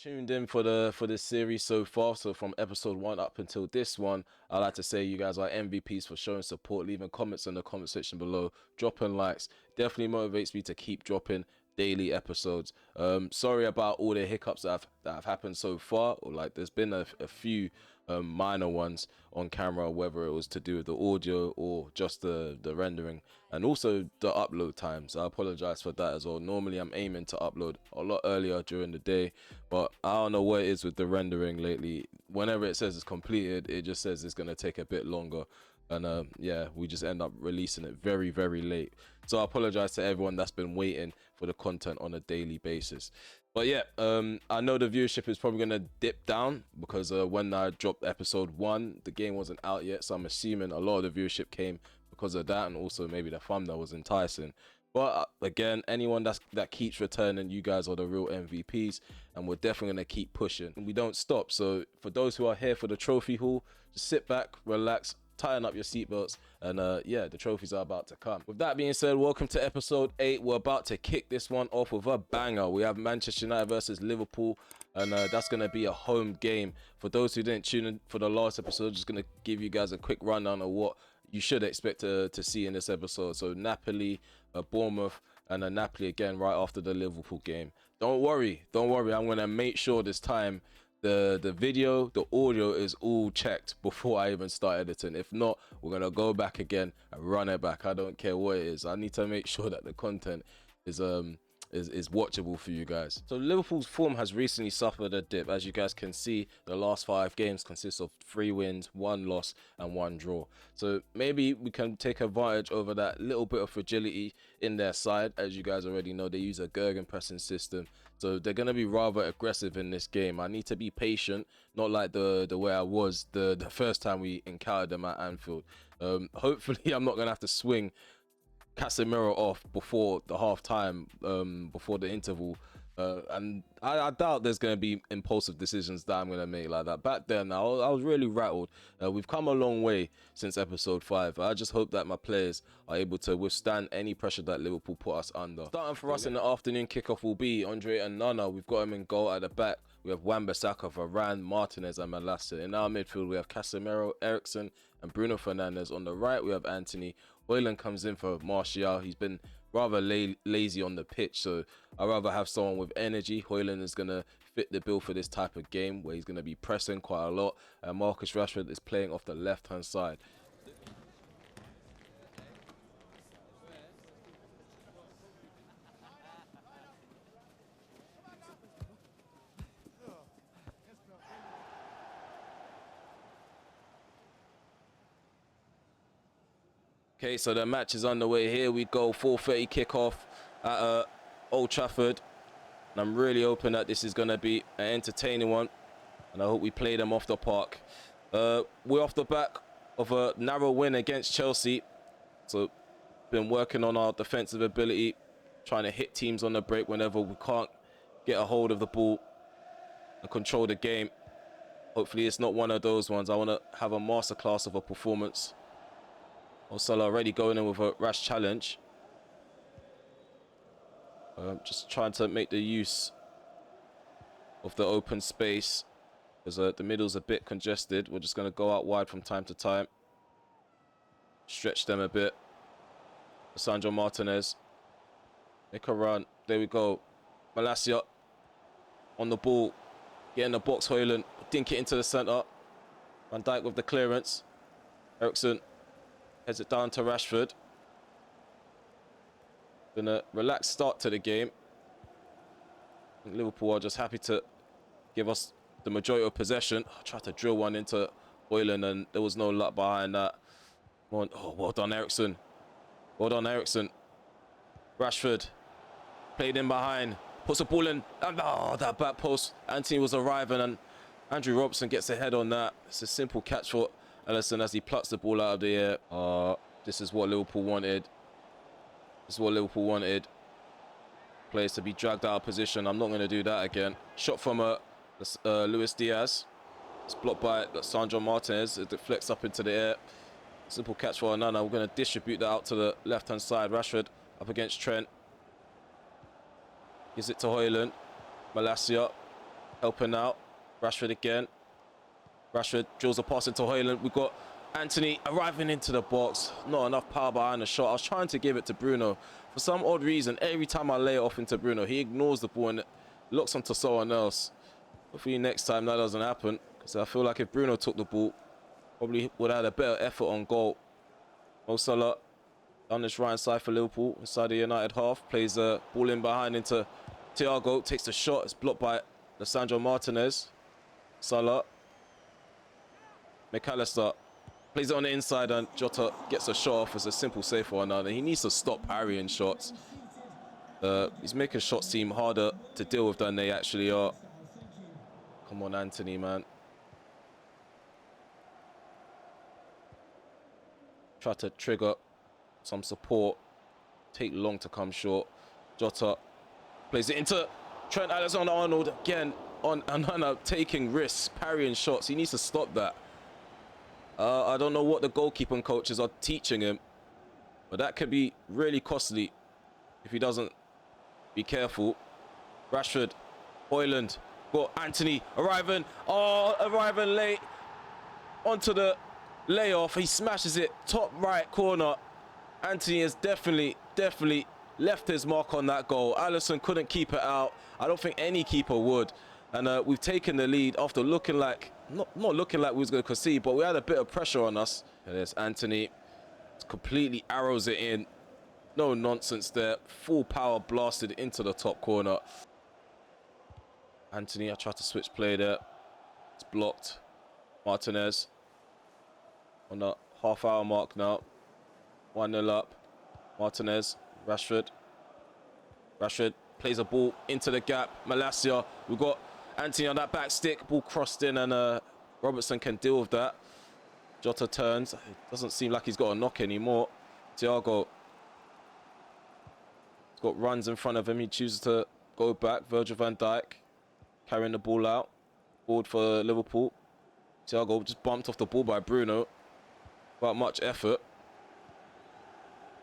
tuned in for this series so far. So from episode 1 up until this one, I'd like to say you guys are MVPs for showing support, leaving comments in the comment section below, dropping likes. Definitely motivates me to keep dropping daily episodes. Sorry about all the hiccups that have happened so far, or like there's been a few minor ones on camera, whether it was to do with the audio or just the rendering, and also the upload times. I apologize for that as well. Normally I'm aiming to upload a lot earlier during the day, but I don't know what it is with the rendering lately. Whenever it says it's completed, it just says it's going to take a bit longer, and yeah, we just end up releasing it very late. So I apologize to everyone that's been waiting for the content on a daily basis. But yeah, I know the viewership is probably gonna dip down because when I dropped episode 1, the game wasn't out yet, so I'm assuming a lot of the viewership came because of that, and also maybe the thumbnail was enticing. But again, anyone that keeps returning, you guys are the real MVPs, and we're definitely gonna keep pushing. And we don't stop. So for those who are here for the trophy haul, just sit back, relax, tighten up your seatbelts, and yeah, the trophies are about to come. With that being said, welcome to episode 8. We're about to kick this one off with a banger. We have Manchester United versus Liverpool, and that's going to be a home game. For those who didn't tune in for the last episode, just going to give you guys a quick rundown of what you should expect to see in this episode. So Napoli, Bournemouth, and Napoli again right after the Liverpool game. Don't worry, I'm going to make sure this time the video, the audio is all checked before I even start editing. If not, we're gonna go back again and run it back. I don't care what it is. I need to make sure that the content is watchable for you guys. So Liverpool's form has recently suffered a dip. As you guys can see, the last 5 games consist of 3 wins, 1 loss and 1 draw. So maybe we can take advantage over that little bit of fragility in their side. As you guys already know, they use a gegenpressing system, so they're going to be rather aggressive in this game. I need to be patient, not like the way I was the first time we encountered them at Anfield. Hopefully I'm not going to have to swing Casemiro off before the half time, before the interval, and I doubt there's going to be impulsive decisions that I'm going to make like that. Back then, I was really rattled. We've come a long way since episode 5. I just hope that my players are able to withstand any pressure that Liverpool put us under. Starting for us in the afternoon kickoff will be Andre and Nana. We've got him in goal at the back. We have Wan-Bissaka, Varane, Martinez and Malacia. In our midfield, we have Casemiro, Eriksen and Bruno Fernandes. On the right, we have Anthony. Højlund comes in for Martial. He's been rather lazy on the pitch, so I'd rather have someone with energy. Højlund is going to fit the bill for this type of game where he's going to be pressing quite a lot. And Marcus Rashford is playing off the left-hand side. Okay, so the match is underway. Here we go, 4:30 kickoff at Old Trafford. And I'm really hoping that this is going to be an entertaining one. And I hope we play them off the park. We're off the back of a narrow win against Chelsea. So, been working on our defensive ability, trying to hit teams on the break whenever we can't get a hold of the ball and control the game. Hopefully it's not one of those ones. I want to have a masterclass of a performance. Osala already going in with a rash challenge. Just trying to make the use of the open space because the middle's a bit congested. We're just going to go out wide from time to time. Stretch them a bit. Sandro Martinez. Make a run. There we go. Malacia on the ball. Get in the box, Højlund. Dink it into the centre. Van Dijk with the clearance. Eriksen heads it down to Rashford. Been a relaxed start to the game. I think Liverpool are just happy to give us the majority of possession. I tried to drill one into Højlund and there was no luck behind that. Oh, well done, Eriksen. Well done, Eriksen. Rashford played in behind. Puts the ball in. And oh, that back post. Anthony was arriving and Andrew Robertson gets a head on that. It's a simple catch for Alisson as he plucks the ball out of the air. This is what Liverpool wanted. This is what Liverpool wanted. Players to be dragged out of position. I'm not going to do that again. Shot from Luis Diaz. It's blocked by Sandro Martinez. It deflects up into the air. Simple catch for Onana. We're going to distribute that out to the left-hand side. Rashford up against Trent. Gives it to Højlund. Malacia. helping out. Rashford again. Rashford drills a pass into Højlund. We've got Anthony arriving into the box. Not enough power behind the shot. I was trying to give it to Bruno. For some odd reason, every time I lay it off into Bruno, he ignores the ball and it looks onto someone else. Hopefully next time that doesn't happen, because I feel like if Bruno took the ball, probably would have had a better effort on goal. Mo Salah down this right side for Liverpool, inside the United half, plays the ball in behind into Thiago, takes the shot, it's blocked by Lisandro Martinez. Salah, McAllister plays it on the inside and Jota gets a shot off as a simple save for another. He needs to stop parrying shots. He's making shots seem harder to deal with than they actually are. Come on, Anthony, man. Try to trigger some support. Take long to come short. Jota plays it into Trent Alexander-Arnold again on Anana, taking risks, parrying shots. He needs to stop that. I don't know what the goalkeeping coaches are teaching him, but that could be really costly if he doesn't be careful. Rashford, Højlund, got Anthony arriving. Oh, arriving late onto the layoff. He smashes it top right corner. Anthony has definitely left his mark on that goal. Alisson couldn't keep it out. I don't think any keeper would. And we've taken the lead after looking like, not looking like we was going to concede, but we had a bit of pressure on us. And there's Anthony. Completely arrows it in. No nonsense there. Full power blasted into the top corner. Anthony, I tried to switch play there. It's blocked. Martinez on the half-hour mark now. 1-0 up. Martinez, Rashford. Rashford plays a ball into the gap. Malacia, we've got Anthony on that back stick. Ball crossed in and Robertson can deal with that. Jota turns. It doesn't seem like he's got a knock anymore. Thiago. He's got runs in front of him. He chooses to go back. Virgil van Dijk carrying the ball out. Forward for Liverpool. Thiago just bumped off the ball by Bruno. Without much effort.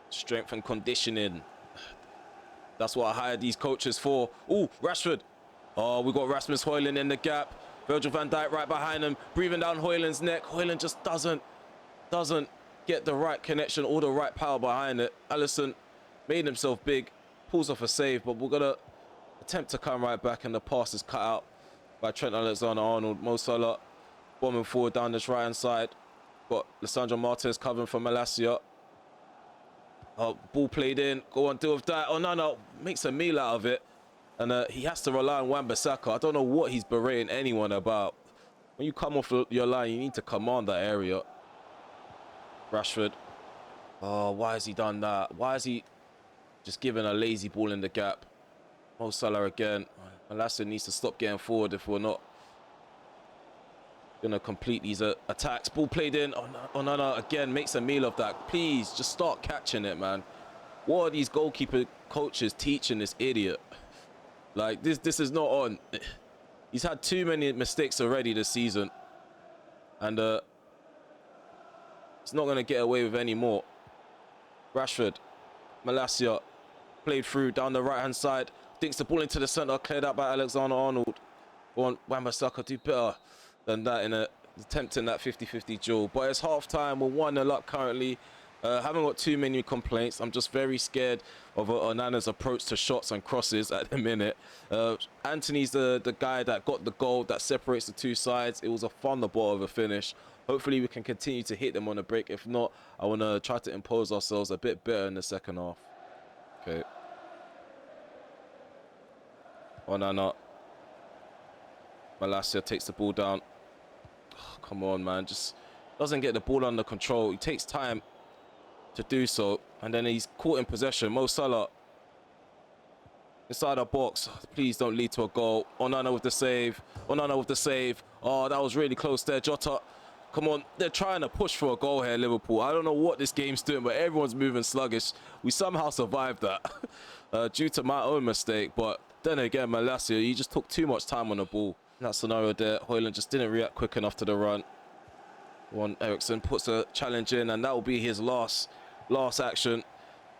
Strength and conditioning. That's what I hired these coaches for. Oh, Rashford. Oh, we got Rasmus Højlund in the gap. Virgil van Dijk right behind him, breathing down Højlund's neck. Højlund just doesn't get the right connection or the right power behind it. Alisson made himself big, pulls off a save, but we're gonna attempt to come right back, and the pass is cut out by Trent Alexander-Arnold. Mo Salah bombing forward down this right hand side. Got Lisandro Martinez covering for Malacia. Oh, ball played in. Go on, deal with that. Oh, no. Makes a meal out of it. And he has to rely on Wan-Bissaka. I don't know what he's berating anyone about. When you come off your line, you need to command that area. Rashford. Oh, why has he done that? Why is he just giving a lazy ball in the gap? Mo Salah again. Malacia needs to stop getting forward if we're not gonna complete these attacks. Ball played in. Oh no, again makes a meal of that. Please just start catching it, man. What are these goalkeeper coaches teaching this idiot? Like this is not on. He's had too many mistakes already this season, and he's not gonna get away with any more. Rashford, Malacia played through down the right hand side, dinks the ball into the center, cleared out by Alexander-Arnold. Go on, Wan-Bissaka, do better than that in attempting that 50-50 duel. But it's half time. We're 1-0 up currently. Haven't got too many complaints. I'm just very scared of Onana's approach to shots and crosses at the minute. Anthony's the guy that got the goal that separates the two sides. It was a thunderbolt of a finish. Hopefully we can continue to hit them on the break. If not, I want to try to impose ourselves a bit better in the second half. Okay. Onana. Malacia takes the ball down. Oh, come on, man. Just doesn't get the ball under control. He takes time to do so. And then he's caught in possession. Mo Salah inside our box. Please don't lead to a goal. Onana with the save. Onana with the save. Oh, that was really close there. Jota. Come on. They're trying to push for a goal here, Liverpool. I don't know what this game's doing, but everyone's moving sluggish. We somehow survived that due to my own mistake. But then again, Malacia, he just took too much time on the ball. In that scenario there, Højlund just didn't react quick enough to the run. Eriksen puts a challenge in, and that will be his last action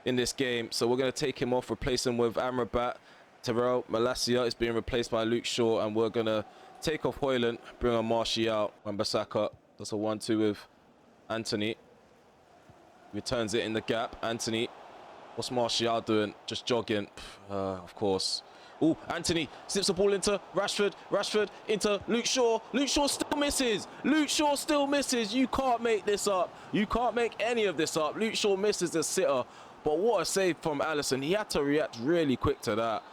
in this game. So we're going to take him off, replace him with Amrabat. Terrell Malacia is being replaced by Luke Shaw, and we're going to take off Hoyland, bring on Martial. Wan-Bissaka does a 1-2 with Anthony. Returns it in the gap. Anthony, what's Martial doing? Just jogging, of course. Oh, Anthony slips the ball into Rashford. Rashford into Luke Shaw. Luke Shaw still misses. Luke Shaw still misses. You can't make this up. You can't make any of this up. Luke Shaw misses the sitter. But what a save from Alisson. He had to react really quick to that.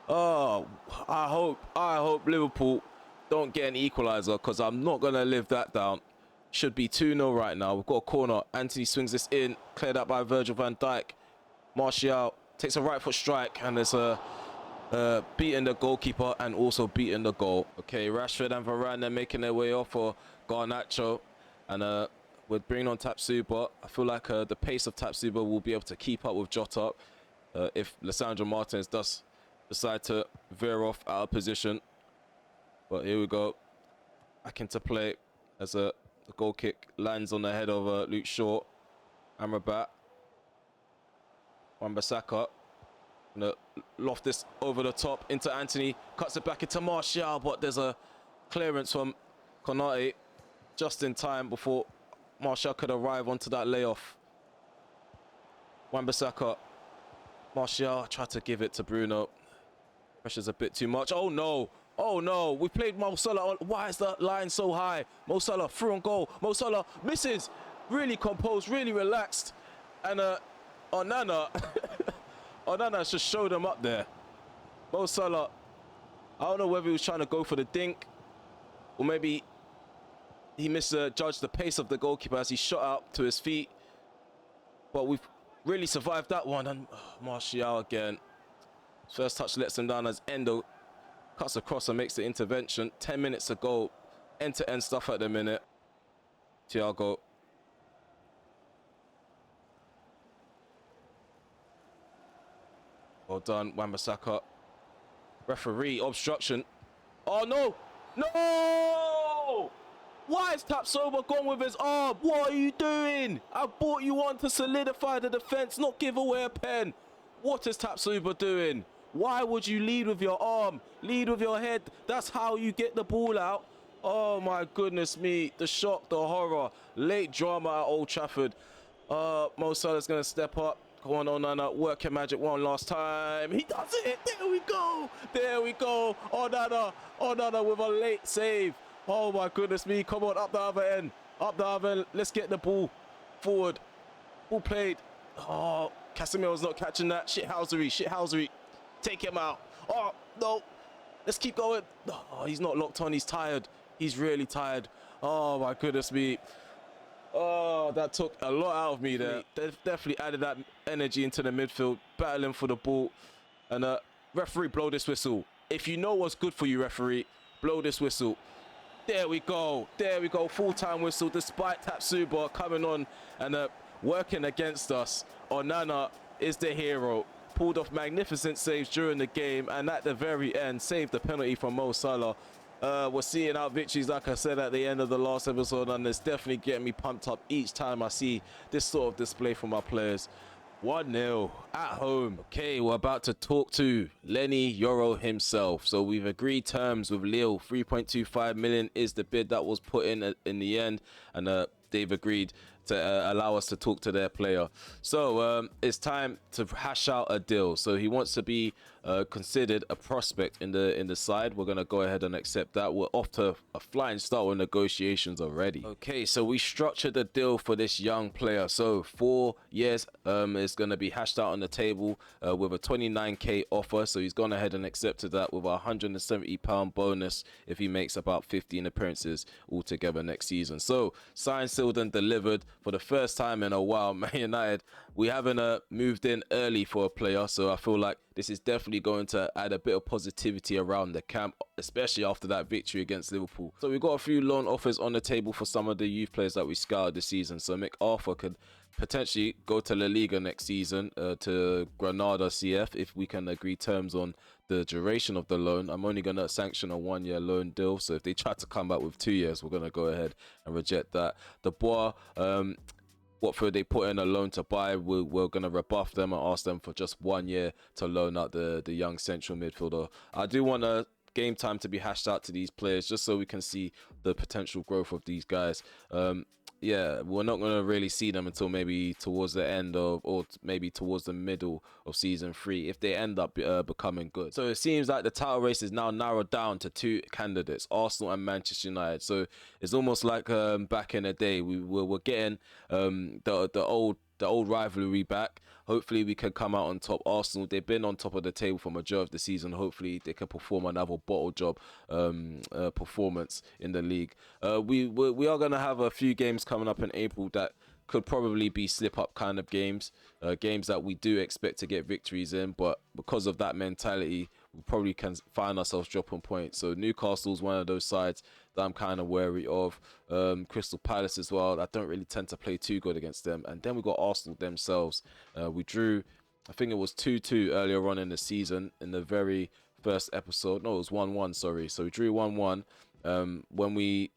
Oh, I hope Liverpool don't get an equaliser, because I'm not going to live that down. Should be 2-0 right now. We've got a corner. Anthony swings this in. Cleared out by Virgil van Dijk. Martial takes a right foot strike, and there's a beating the goalkeeper and also beating the goal. Okay, Rashford and Varane, they're making their way off for Garnacho, and we're bringing on Tapsuba. I feel like the pace of Tapsuba will be able to keep up with Jota if Lisandro Martinez does decide to veer off out of position. But here we go, back into play as the goal kick lands on the head of Luke Shaw. Amrabat, Wan-Bissaka, gonna loft this over the top into Anthony, cuts it back into Martial, but there's a clearance from Konate just in time before Martial could arrive onto that layoff. Wan-Bissaka, Martial tried to give it to Bruno. Pressure's a bit too much. Oh no! Oh no! We played Mo Salah on. Why is the line so high? Mo Salah through on goal. Mo Salah misses. Really composed, really relaxed, and Onana. Onana just showed him up there. Mo Salah, I don't know whether he was trying to go for the dink, or maybe he misjudged the pace of the goalkeeper as he shot out to his feet. But we've really survived that one. And Martial again. First touch lets him down as Endo cuts across and makes the intervention. 10 minutes to go. End-to-end stuff at the minute. Thiago. Well done, Wan-Bissaka. Referee, obstruction. Oh, no! No! Why is Tapsoba gone with his arm? What are you doing? I brought you on to solidify the defense, not give away a pen. What is Tapsoba doing? Why would you lead with your arm? Lead with your head. That's how you get the ball out. Oh, my goodness me. The shock, the horror. Late drama at Old Trafford. Mo Salah's going to step up. Go on, Onana, work your magic one last time. He does it. There we go. There we go. Onana with a late save. Oh my goodness me. Come on, up the other end. Up the other end. Let's get the ball forward. Ball played. Oh, Casemiro's not catching that. Shithousery. Take him out. Oh, no. Let's keep going. Oh, he's not locked on. He's tired. He's really tired. Oh my goodness me. Oh, that took a lot out of me there. They've definitely added that energy into the midfield, battling for the ball. And referee, blow this whistle. If you know what's good for you, referee, blow this whistle. There we go. There we go. Full-time whistle, despite Tapsuba coming on and working against us. Onana is the hero. Pulled off magnificent saves during the game, and at the very end, saved the penalty from Mo Salah. We're seeing our victories, like I said at the end of the last episode, and it's definitely getting me pumped up each time I see this sort of display from our players. 1-0 at home. Okay, we're about to talk to Lenny Yoro himself. So we've agreed terms with Lille. 3.25 million is the bid that was put in the end, and they've agreed to allow us to talk to their player. So it's time to hash out a deal. So he wants to be considered a prospect in the side. We're going to go ahead and accept that. We're off to a flying start with negotiations already. Okay, so we structured the deal for this young player. So 4 years is going to be hashed out on the table with a 29k offer. So he's gone ahead and accepted that with a £170 bonus if he makes about 15 appearances altogether next season. So signed, sealed and delivered. For the first time in a while, Man United, we haven't moved in early for a player, so I feel like this is definitely going to add a bit of positivity around the camp, especially after that victory against Liverpool. So we've got a few loan offers on the table for some of the youth players that we scouted this season. So MacArthur could potentially go to La Liga next season, to Granada CF, if we can agree terms on the duration of the loan. I'm only going to sanction a 1-year loan deal, so if they try to come back with 2 years, we're going to go ahead and reject that. The Bois, Watford, they put in a loan to buy. We're going to rebuff them and ask them for just 1 year to loan out the young central midfielder. I do want a game time to be hashed out to these players just so we can see the potential growth of these guys. Yeah, we're not going to really see them until maybe towards the end of, or maybe towards the middle of season 3, if they end up becoming good. So it seems like the title race is now narrowed down to 2 candidates, Arsenal and Manchester United. So it's almost like back in the day, we're getting the old rivalry back. Hopefully we can come out on top. Arsenal, they've been on top of the table for majority of the season. Hopefully they can perform another bottle job performance in the league. We are going to have a few games coming up in April that could probably be slip-up kind of games. Games that we do expect to get victories in, but because of that mentality, we probably can find ourselves dropping points. So Newcastle's one of those sides that I'm kind of wary of. Crystal Palace as well. I don't really tend to play too good against them. And then we got Arsenal themselves. We drew, I think it was 2-2 earlier on in the season in the very first episode. No, it was 1-1, sorry. So we drew 1-1. When we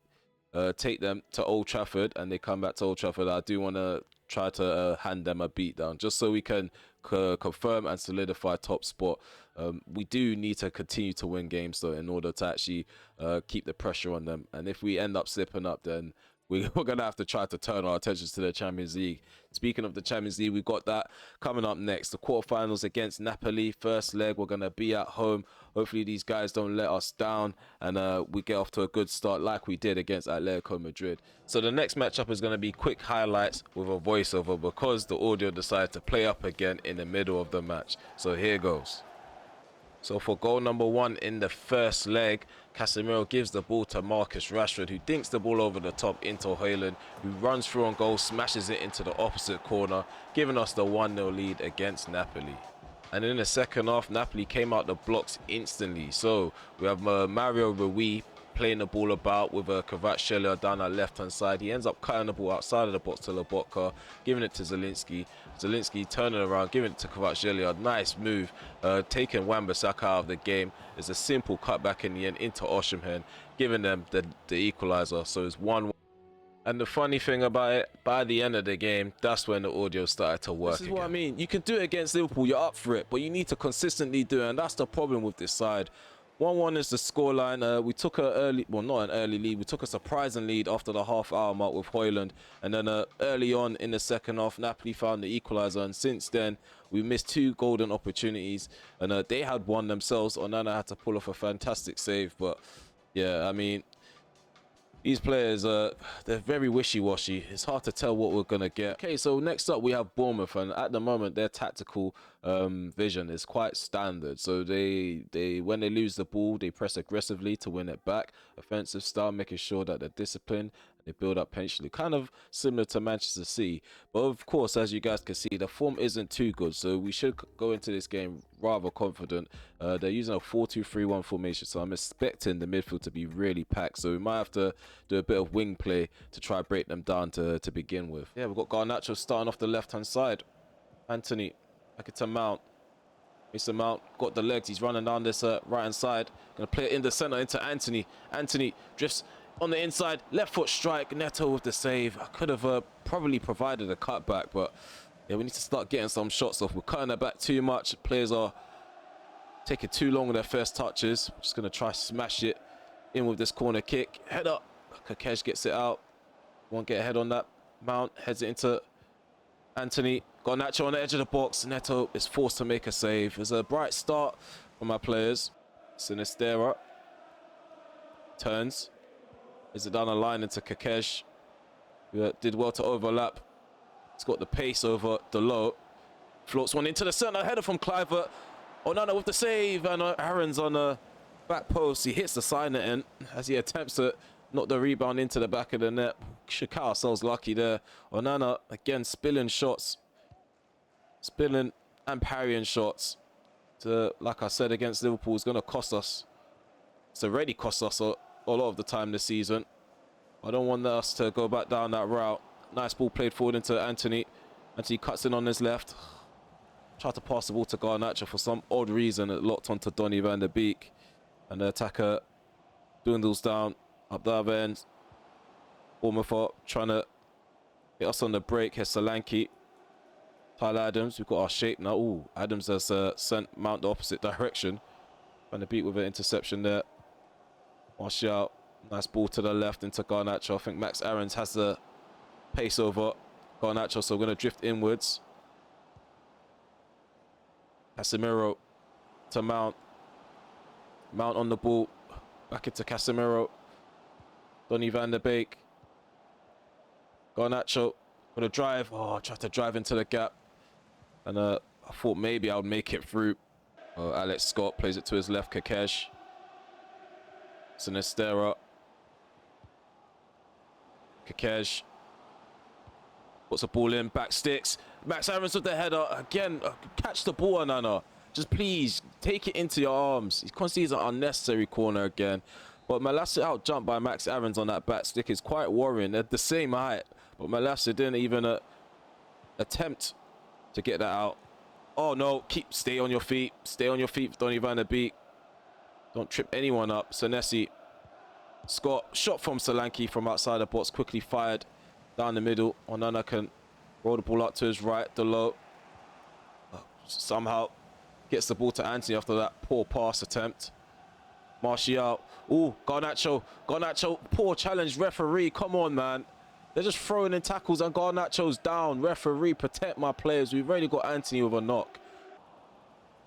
take them to Old Trafford and they come back to Old Trafford, I do want to try to hand them a beat down just so we can confirm and solidify top spot. We do need to continue to win games though in order to actually keep the pressure on them, and if we end up slipping up, then we're going to have to try to turn our attentions to the Champions League. Speaking of the Champions League, we've got that coming up next. The quarterfinals against Napoli. First leg, we're going to be at home. Hopefully these guys don't let us down and we get off to a good start like we did against Atletico Madrid. So the next matchup is going to be quick highlights with a voiceover because the audio decided to play up again in the middle of the match. So here goes. So for goal number 1 in the first leg, Casemiro gives the ball to Marcus Rashford, who dinks the ball over the top into Højlund, who runs through on goal, smashes it into the opposite corner, giving us the 1-0 lead against Napoli. And in the second half, Napoli came out the blocks instantly. So we have Mario Rui playing the ball about with Kvaratskhelia down our left-hand side. He ends up cutting the ball outside of the box to Lobotka, giving it to Zielinski. Zielinski turning around, giving it to Kvaratskhelia. Nice move, taking Wan-Bissaka out of the game. It's a simple cutback in the end into Osimhen, giving them the equaliser. So it's 1-1. And the funny thing about it, by the end of the game, that's when the audio started to work. This is again. What I mean. You can do it against Liverpool, you're up for it, but you need to consistently do it, and that's the problem with this side. 1-1 is the scoreline. We took a early, well, not an early lead. We took a surprising lead after the half-hour mark with Højlund, and then early on in the second half, Napoli found the equaliser, and since then we missed 2 golden opportunities, and they had one themselves. Onana had to pull off a fantastic save, but yeah, I mean, these players, they're very wishy-washy. It's hard to tell what we're going to get. Okay, so next up we have Bournemouth, and at the moment their tactical vision is quite standard. So they when they lose the ball, they press aggressively to win it back. Offensive style, making sure that they're disciplined. They build up patiently, kind of similar to Manchester City. But of course, as you guys can see, the form isn't too good. So we should go into this game rather confident. They're using a 4-2-3-1 formation. So I'm expecting the midfield to be really packed. So we might have to do a bit of wing play to try break them down to begin with. Yeah, we've got Garnacho starting off the left-hand side. Anthony, back into Mount. Mr. Mount got the legs. He's running down this right-hand side. Going to play it in the centre into Anthony. Anthony drifts on the inside, left foot strike, Neto with the save. I could have probably provided a cutback, but yeah, we need to start getting some shots off. We're cutting it back too much. Players are taking too long with their first touches. Just going to try smash it in with this corner kick. Head up. Kakej gets it out. Won't get a head on that. Mount heads it into Anthony. Got Nacho on the edge of the box. Neto is forced to make a save. It's a bright start for my players. Sinistera turns. Is it down the line into Kakej? Did well to overlap. He's got the pace over Dalot. Floats one into the centre. Header from Kluivert. Onana with the save. And Aaron's on the back post. He hits the signer in as he attempts to knock the rebound into the back of the net. Should count ourselves lucky there. Onana again spilling shots. Spilling and parrying shots. Like I said, against Liverpool is going to cost us. It's already cost us a lot of the time this season. I don't want us to go back down that route. Nice ball played forward into Anthony. Anthony cuts in on his left. Tried to pass the ball to Garnacho for some odd reason. It locked onto Donny van der Beek. And the attacker dwindles down up the other end. Bournemouth trying to Get us on the break. Here's Solanke. Tyler Adams. We've got our shape now. Ooh, Adams has sent Mount the opposite direction. Trying to beat with an interception there. Martial. Nice ball to the left into Garnacho. I think Max Aarons has the pace over Garnacho, so we're going to drift inwards. Casemiro to Mount. Mount on the ball. Back into Casemiro. Donny van der Beek. Garnacho for the drive. Oh, I tried to drive into the gap. And I thought maybe I would make it through. Alex Scott plays it to his left. Kakesh. Sinistera. Kakesh. Puts the ball in. Back sticks. Max Aarons with the header. Again, catch the ball, Anana. Just please take it into your arms. He concedes an unnecessary corner again. But Malacia out jumped by Max Aarons on that back stick is quite worrying. They're the same height. But Malacia didn't even attempt to get that out. Oh no, stay on your feet. Stay on your feet, Donny van der Beek. Don't trip anyone up. Senesi. Scott, shot from Solanke from outside the box, quickly fired down the middle. Onana can roll the ball up to his right, Delo. Somehow gets the ball to Anthony after that poor pass attempt. Martial. Ooh, Garnacho. Garnacho, poor challenge, referee. Come on, man. They're just throwing in tackles and Garnacho's down. Referee, protect my players. We've already got Anthony with a knock.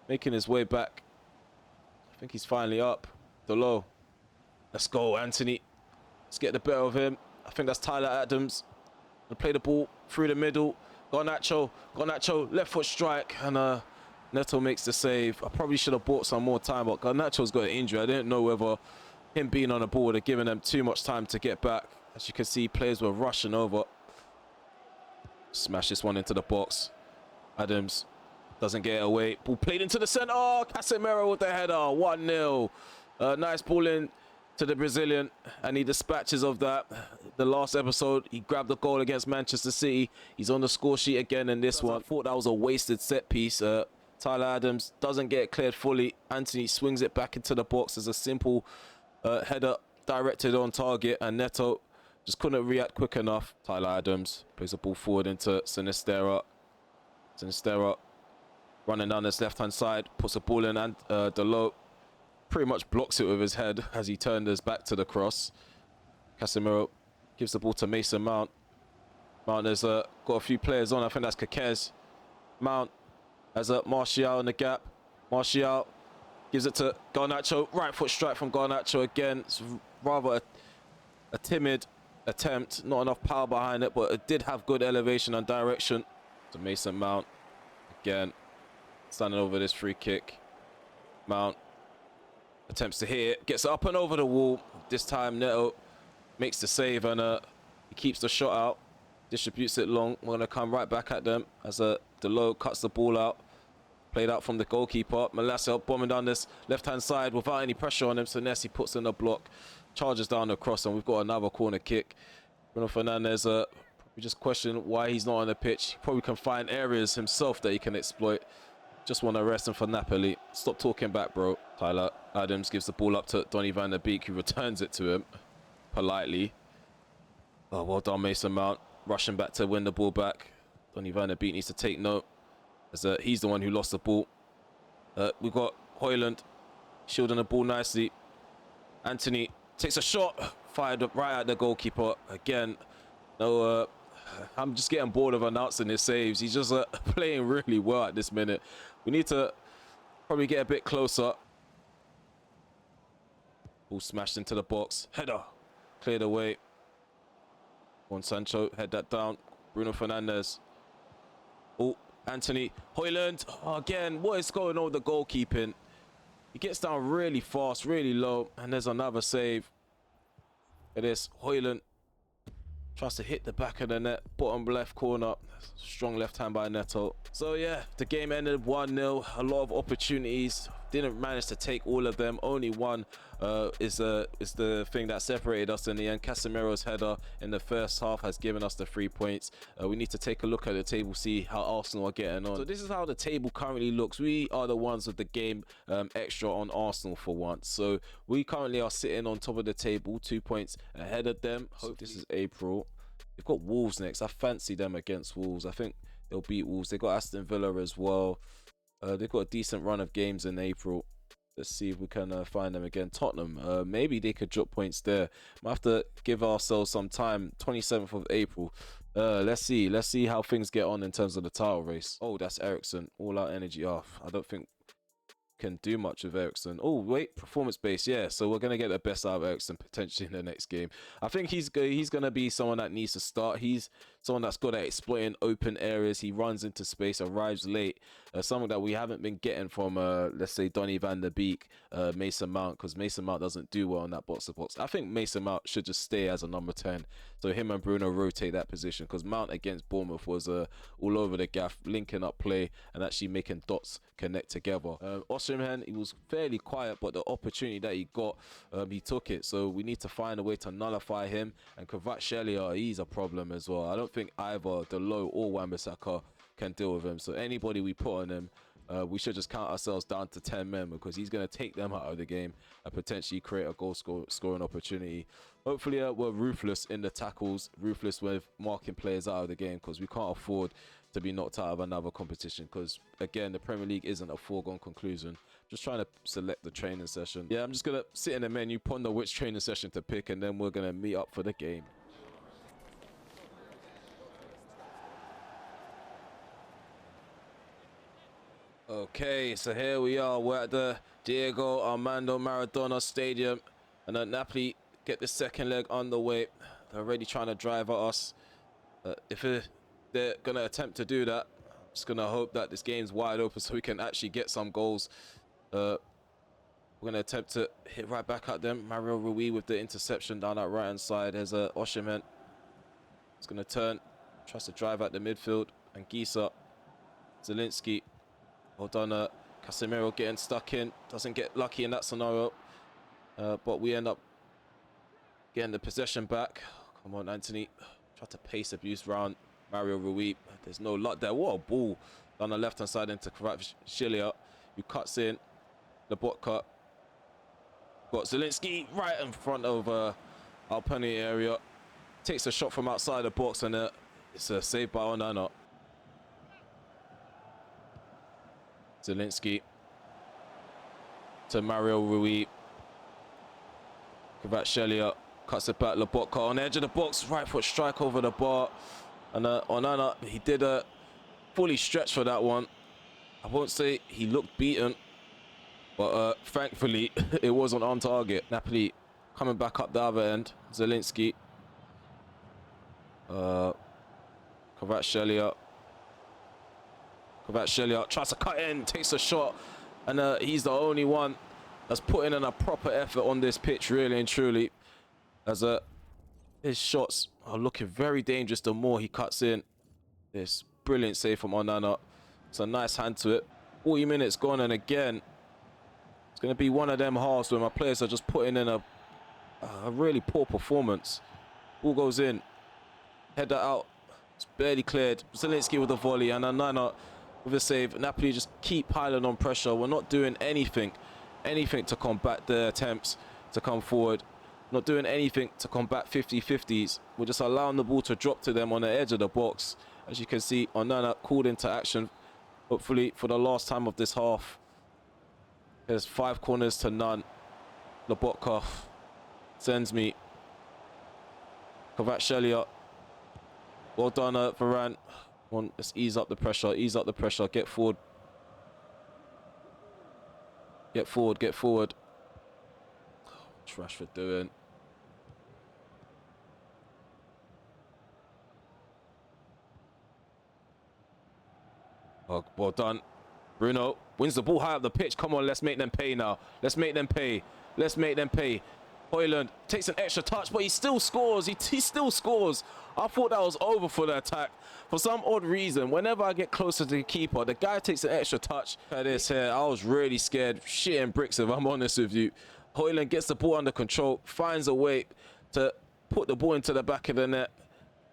Making his way back. I think he's finally up. Delo. Let's go, Anthony. Let's get the better of him. I think that's Tyler Adams. And play the ball through the middle. Garnacho. Garnacho, left foot strike. And Neto makes the save. I probably should have bought some more time, but Garnacho's got an injury. I didn't know whether him being on the ball would have given them too much time to get back. As you can see, players were rushing over. Smash this one into the box. Adams doesn't get it away. Ball played into the centre. Oh, Casemiro with the header. 1-0. Nice ball in to the Brazilian, and he dispatches of that. The last episode, he grabbed the goal against Manchester City. He's on the score sheet again in this one. I thought that was a wasted set piece. Tyler Adams doesn't get it cleared fully. Anthony swings it back into the box as a simple header directed on target, and Neto just couldn't react quick enough. Tyler Adams plays the ball forward into Sinistera. Sinistera running down this left-hand side, puts the ball in, and Delo pretty much blocks it with his head as he turned his back to the cross. Casemiro gives the ball to Mason Mount. Mount has got a few players on. I think that's Kakez. Mount has a Martial in the gap. Martial gives it to Garnacho. Right foot strike from Garnacho again. It's rather a timid attempt. Not enough power behind it, but it did have good elevation and direction. To Mason Mount. Again, standing over this free kick. Mount attempts to hit it. Gets up and over the wall. This time Neto makes the save and he keeps the shot out. Distributes it long. We're going to come right back at them as Delo cuts the ball out. Played out from the goalkeeper. Malacia bombing down this left-hand side without any pressure on him. So Nessie puts in a block. Charges down the cross, and we've got another corner kick. Bruno Fernandes, we just question why he's not on the pitch. He probably can find areas himself that he can exploit. Just want to arrest him for Napoli. Stop talking back, bro. Tyler Adams gives the ball up to Donny van der Beek, who returns it to him politely. Oh, well done, Mason Mount. Rushing back to win the ball back. Donny van der Beek needs to take note, as he's the one who lost the ball. We've got Højlund shielding the ball nicely. Anthony takes a shot, fired up right at the goalkeeper. Again, no, I'm just getting bored of announcing his saves. He's just playing really well at this minute. We need to probably get a bit closer. Ball smashed into the box. Header cleared away. Juan Sancho head that down. Bruno Fernandes. Oh, Anthony. Højlund. Oh, again, what is going on with the goalkeeping? He gets down really fast, really low, and there's another save. It is Højlund. Tries to hit the back of the net, bottom left corner. Strong left hand by Neto. So yeah, the game ended 1-0. A lot of opportunities. Didn't manage to take all of them. Only one is the thing that separated us in the end. Casemiro's header in the first half has given us the 3 points. We need to take a look at the table, see how Arsenal are getting on. So this is how the table currently looks. We are the ones with the game extra on Arsenal for once. So we currently are sitting on top of the table, 2 points ahead of them. Hope this is April. They've got Wolves next. I fancy them against Wolves. I think they'll beat Wolves. They got Aston Villa as well. They've got a decent run of games in April. Let's see if we can find them again. Tottenham, maybe they could drop points there. Might have to give ourselves some time. 27th of April. Let's see how things get on in terms of the title race. Oh, that's Ericsson. All out energy off. I don't think can do much with Ericsson. Oh wait, performance based, yeah. So we're gonna get the best out of Ericsson potentially in the next game. I think he's gonna be someone that needs to start. He's someone that's good at exploiting open areas. He runs into space, arrives late. Something that we haven't been getting from let's say Donny van der Beek, Mason Mount, because Mason Mount doesn't do well in that box to box. I think Mason Mount should just stay as a number 10. So him and Bruno rotate that position, because Mount against Bournemouth was all over the gaff, linking up play and actually making dots connect together. Osimhen, he was fairly quiet, but the opportunity that he got, he took it. So we need to find a way to nullify him. And Kvaratskhelia, he's a problem as well. I don't think either Delo or Wan-Bissaka can deal with him. So anybody we put on him, we should just count ourselves down to 10 men, because he's going to take them out of the game and potentially create a goal scoring opportunity. Hopefully we're ruthless in the tackles, ruthless with marking players out of the game, because we can't afford to be knocked out of another competition, because again, the Premier League isn't a foregone conclusion. Just trying to select the training session. Yeah, I'm just going to sit in the menu, ponder which training session to pick, and then we're going to meet up for the game. Okay, so here we are. We're at the Diego Armando Maradona Stadium, and Napoli get the second leg underway. They're already trying to drive at us. If they're going to attempt to do that, I'm just going to hope that this game's wide open so we can actually get some goals. We're going to attempt to hit right back at them. Mario Rui with the interception down that right-hand side. There's Osimhen. It's going to turn. Tries to drive at the midfield. And Gisa. Zielinski. Well done, Casemiro getting stuck in. Doesn't get lucky in that scenario. But we end up getting the possession back. Come on, Anthony. Try to pace abuse round Mario Rui. There's no luck there. What a ball down the left-hand side into Kvaratskhelia, who cuts in. The bot cut. Got Zielinski right in front of our penalty area. Takes a shot from outside the box, and it's a save by Onana. Zielinski to Mario Rui. Kvaratskhelia cuts it back. Lobotka on the edge of the box. Right foot strike over the bar. And Onana, he did a fully stretch for that one. I won't say he looked beaten, but thankfully it wasn't on target. Napoli coming back up the other end. Zielinski. Kvaratskhelia. Kvaratskhelia tries to cut in, takes a shot, and he's the only one that's putting in a proper effort on this pitch, really and truly, as his shots are looking very dangerous the more he cuts in. This brilliant save from Onana. It's a nice hand to it. 40 minutes gone, and again, it's going to be one of them halves where my players are just putting in a really poor performance. Ball goes in, header out, it's barely cleared. Zielinski with a volley, and Onana with a save. Napoli just keep piling on pressure. We're not doing anything to combat the attempts to come forward. Not doing anything to combat 50-50s. We're just allowing the ball to drop to them on the edge of the box. As you can see, Onana called into action, hopefully for the last time of this half. There's 5 corners to none. Lobotka sends me. Kvaratskhelia. Well done, Varane. Come on, let's ease up the pressure, get forward. Get forward. What's Rashford doing? Oh, well done. Bruno wins the ball high up the pitch. Come on, let's make them pay now. Let's make them pay. Højlund takes an extra touch, but he still scores. He still scores. I thought that was over for the attack. For some odd reason, whenever I get closer to the keeper, the guy takes an extra touch. Look at this here. I was really scared. Shitting bricks, if I'm honest with you. Højlund gets the ball under control, finds a way to put the ball into the back of the net.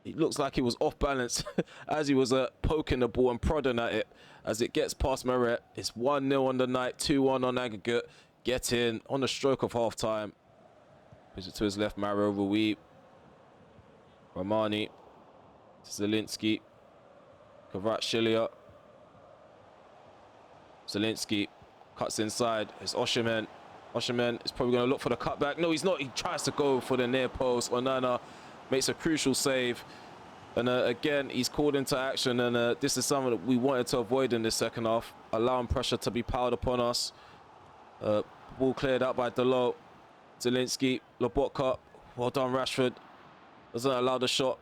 It looks like he was off balance as he was poking the ball and prodding at it. As it gets past Meret, it's 1-0 on the night, 2-1 on aggregate. Get in on the stroke of half time. Puts it to his left, Mario Rui. Romani Zielinski. Kvaratskhelia. Zielinski cuts inside. It's Osimhen. Osimhen is probably going to look for the cutback. No, he's not. He tries to go for the near post. Onana makes a crucial save. And again, he's called into action. And this is something that we wanted to avoid in this second half. Allowing pressure to be piled upon us. Ball cleared out by Dalot. Zielinski, Lobotka. Well done, Rashford. Doesn't allow the shot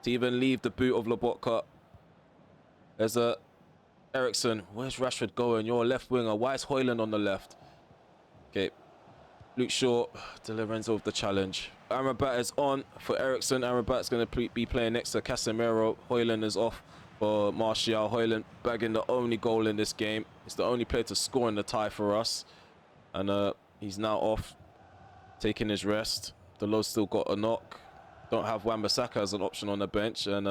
to even leave the boot of Lobotka. There's a Eriksen. Where's Rashford going? You're a left winger. Why is Højlund on the left? Okay. Luke Shaw, De Lorenzo with the challenge. Amrabat is on for Eriksen. Amrabat's going to be playing next to Casemiro. Højlund is off for Martial. Højlund bagging the only goal in this game. He's the only player to score in the tie for us. And he's now off, taking his rest. Dalot's still got a knock. Don't have Wan-Bissaka as an option on the bench. And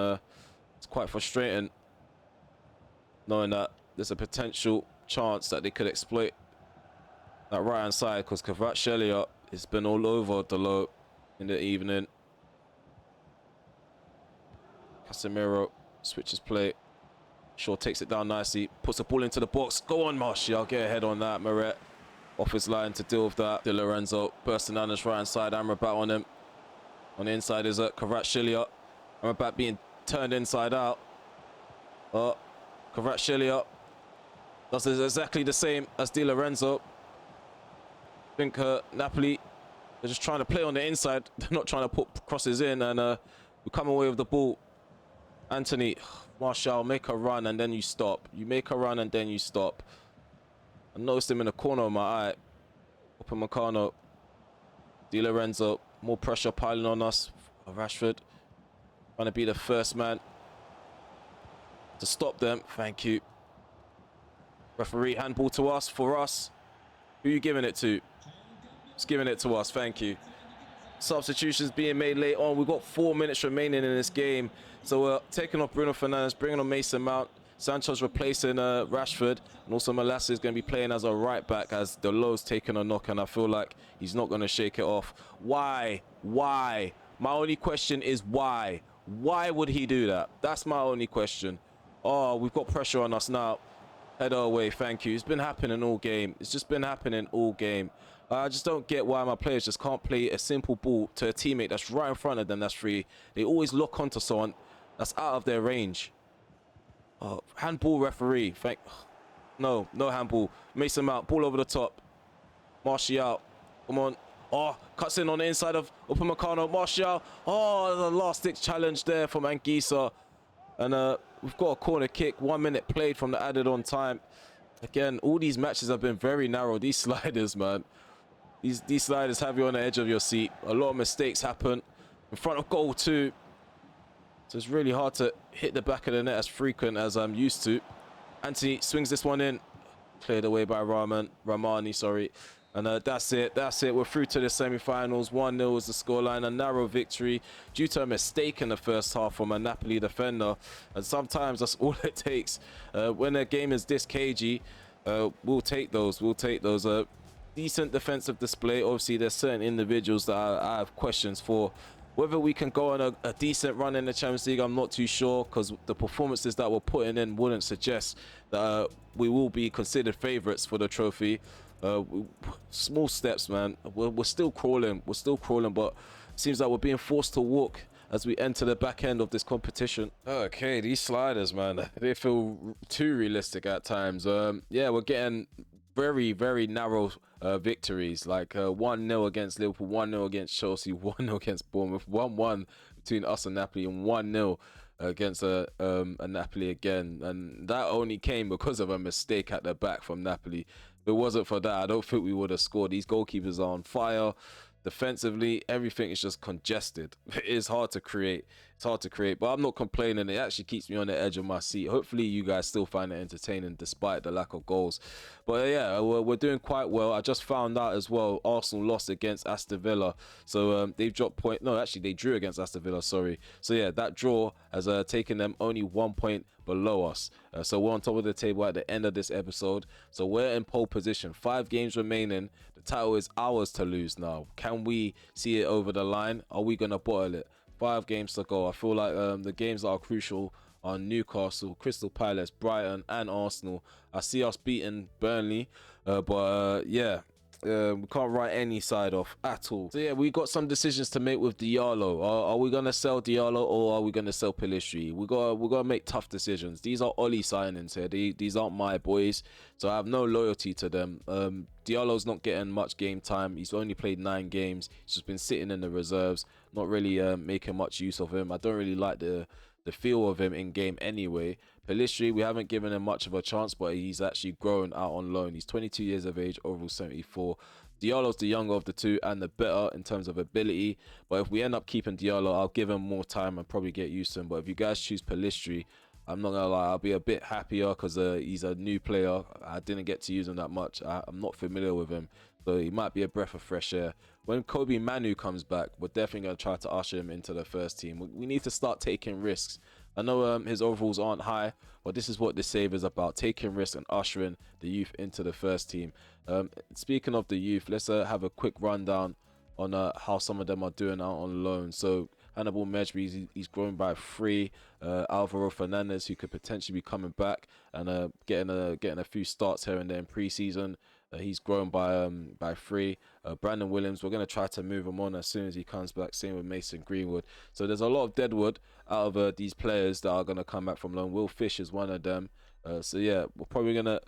it's quite frustrating knowing that there's a potential chance that they could exploit that right-hand side, because Kvaratskhelia has been all over Dalot in the evening. Casemiro switches play. Shaw takes it down nicely, puts the ball into the box. Go on, Martial, get ahead on that. Meret off his line to deal with that. De Lorenzo bursting down his right-hand side. Amrabat on him. On the inside is Kvaratskhelia. Amrabat being turned inside out. Kvaratskhelia does exactly the same as De Lorenzo. I think Napoli, they're just trying to play on the inside. They're not trying to put crosses in, and we come away with the ball. Anthony, Martial, make a run and then you stop. You make a run and then you stop. I noticed him in the corner of my eye. Upamecano, De Lorenzo, more pressure piling on us. Rashford trying to be the first man to stop them. Thank you. Referee, handball to us, for us. Who are you giving it to? It's giving it to us. Thank you. Substitutions being made late on. We've got 4 minutes remaining in this game. So we're taking off Bruno Fernandes, bringing on Mason Mount. Sancho's replacing Rashford. And also Malacia is going to be playing as a right back as Dalot's taking a knock. And I feel like he's not going to shake it off. Why? Why? My only question is why? Why would he do that? That's my only question. Oh, we've got pressure on us now. Header away, thank you. It's been happening all game. It's just been happening all game. I just don't get why my players just can't play a simple ball to a teammate that's right in front of them that's free. They always lock onto someone that's out of their range. Oh, handball referee. No handball. Mason Mount, ball over the top. Martial, come on. Oh, cuts in on the inside of Upamecano. Martial. Oh, the last-ditch challenge there from Anguissa. And we've got a corner kick. 1 minute played from the added on time. Again, all these matches have been very narrow. These sliders, man. These sliders have you on the edge of your seat. A lot of mistakes happen in front of goal too. So it's really hard to hit the back of the net as frequent as I'm used to. Anthony swings this one in. Cleared away by Ramani, sorry. And that's it. We're through to the semi-finals. 1-0 is the scoreline. A narrow victory due to a mistake in the first half from a Napoli defender. And sometimes that's all it takes. When a game is this cagey, we'll take those. Decent defensive display. Obviously, there's certain individuals that I have questions for. Whether we can go on a decent run in the Champions League, I'm not too sure, because the performances that we're putting in wouldn't suggest that we will be considered favourites for the trophy. Small steps, man. We're still crawling. But it seems like we're being forced to walk as we enter the back end of this competition. Okay, these sliders, man, they feel too realistic at times. Yeah, we're getting very, very narrow victories, like 1-0 against Liverpool, 1-0 against Chelsea, 1-0 against Bournemouth, 1-1 between us and Napoli, and 1-0 against a Napoli again. And that only came because of a mistake at the back from Napoli. If it wasn't for that, I don't think we would have scored. These goalkeepers are on fire. Defensively, everything is just congested. It is hard to create. But I'm not complaining. It actually keeps me on the edge of my seat. Hopefully you guys still find it entertaining despite the lack of goals. But yeah, we're doing quite well. I just found out as well, Arsenal lost against Aston Villa. So they've dropped point. No, actually they drew against Aston Villa, sorry. So yeah, that draw has taken them only 1 point below us. So we're on top of the table at the end of this episode. So we're in pole position. 5 games remaining. The title is ours to lose now. Can we see it over the line? Are we going to bottle it? 5 games to go. I feel like the games that are crucial are Newcastle, Crystal Palace, Brighton, and Arsenal. I see us beating Burnley, but yeah. We can't write any side off at all. So yeah, we got some decisions to make with Diallo. Are we gonna sell Diallo or are we gonna sell Pelistri? We gotta make tough decisions. These are Ollie signings here. These aren't my boys, so I have no loyalty to them. Diallo's not getting much game time. He's only played 9 games. He's just been sitting in the reserves, not really making much use of him. I don't really like the feel of him in game anyway. Pelistri, we haven't given him much of a chance, but he's actually grown out on loan. He's 22 years of age, overall 74. Diallo's the younger of the two and the better in terms of ability, but if we end up keeping Diallo, I'll give him more time and probably get used to him. But if you guys choose Pelistri, I'm not gonna lie, I'll be a bit happier because he's a new player. I didn't get to use him that much. I'm not familiar with him, so he might be a breath of fresh air. When Kobe Manu comes back, we're definitely gonna try to usher him into the first team. We need to start taking risks. I know his overalls aren't high, but this is what this save is about: taking risks and ushering the youth into the first team. Speaking of the youth, let's have a quick rundown on how some of them are doing out on loan. So Hannibal Mejbri, he's grown by 3. Alvaro Fernandez, who could potentially be coming back and getting a few starts here and there in pre-season. He's grown by 3. Brandon Williams, we're going to try to move him on as soon as he comes back. Same with Mason Greenwood. So there's a lot of deadwood out of these players that are going to come back from loan. Will Fish is one of them. So yeah, we're probably going to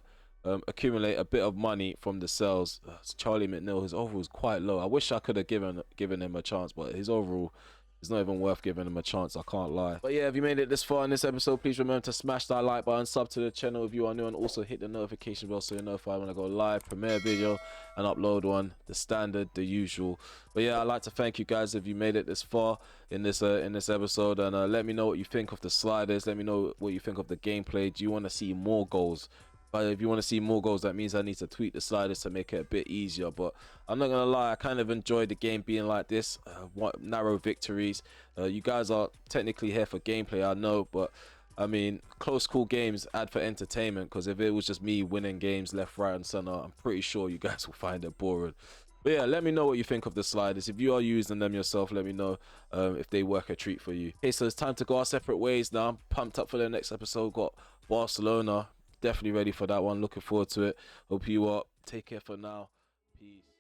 accumulate a bit of money from the sales. Charlie McNeil, his overall is quite low. I wish I could have given him a chance, but his overall, it's not even worth giving him a chance, I can't lie. But yeah, if you made it this far in this episode, please remember to smash that like button, sub to the channel if you are new, and also hit the notification bell so you're notified when I go live, premiere video, and upload one, the standard, the usual. But yeah, I'd like to thank you guys if you made it this far in this episode, and let me know what you think of the sliders. Let me know what you think of the gameplay. Do you want to see more goals? But if you want to see more goals, that means I need to tweak the sliders to make it a bit easier. But I'm not going to lie, I kind of enjoyed the game being like this. Narrow victories. You guys are technically here for gameplay, I know. But, I mean, close, cool games add for entertainment. Because if it was just me winning games left, right, and center, I'm pretty sure you guys will find it boring. But yeah, let me know what you think of the sliders. If you are using them yourself, let me know if they work a treat for you. Okay, so it's time to go our separate ways now. I'm pumped up for the next episode. Got Barcelona. Definitely ready for that one. Looking forward to it. Hope you are. Take care for now. Peace.